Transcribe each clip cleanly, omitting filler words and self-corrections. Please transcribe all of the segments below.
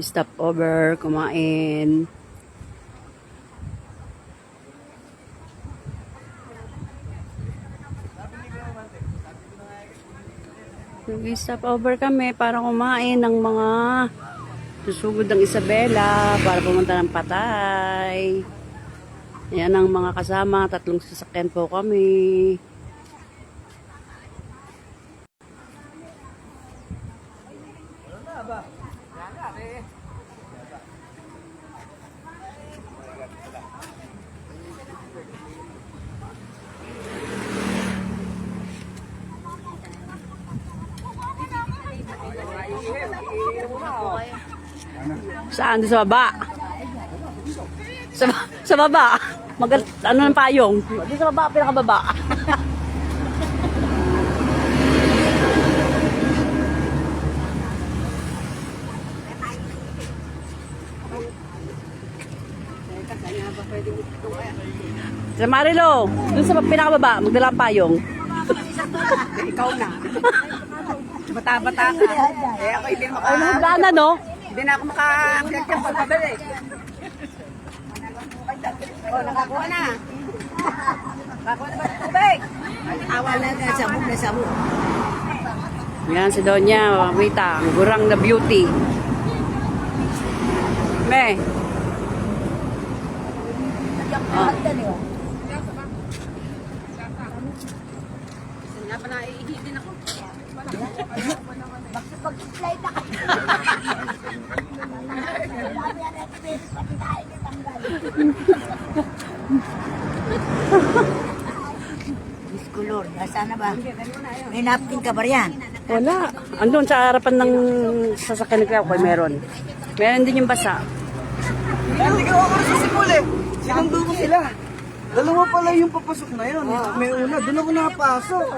Stop over, kumain. Stop over kami para kumain ng mga susugod ng Isabela para pumunta ng Patay. Yan ang mga kasama, 3 sasakyan po kami. Saan? Sa baba? Sa baba? Ano ng payong? Di sa baba, pinakababa. Sa Marilo, dun sa pinakababa, magdala ang payong. Ikaw na. Bata-bata ka. Eh ako hindi Ay, nahagdana, no? Hindi na ako maka-vlog yung pagpabili. Oh, nakakuha na. Nakakuha na ba ng tubig? Awa na na sabog. Yan si Donya, Rita, ang gurang na beauty. Me. Oh. Nga pa na iihidin ako. Mag-slide na kayo. Miss Color, nasaan na ba? May napkin ka ba yan? Wala. Andun sa harapan ng sasakyan ko, meron. Meron din yung basa. Hindi ka ako sa simul eh. Sinundo ko sila. Dalawa pala yung papasok na yun. May una, doon ako nakapasok.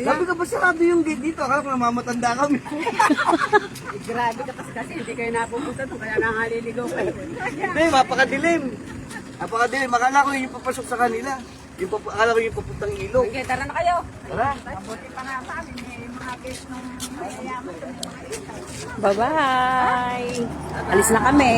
Sabi ka ba sarado yung gate dito? Akala ko namamatanda kami. Grabe ka kasi hindi kayo napupunta doon kaya nangaliligaw kayo. Hindi, mapakadilim. Napakadilim. Akala ko yung papasok sa kanila. Akala ko yung papuntang ilog. Okay, tara na kayo. Tara. Mabuti pa nga sa amin, may mga case nung mayayaman. Bye-bye. Alis na kami.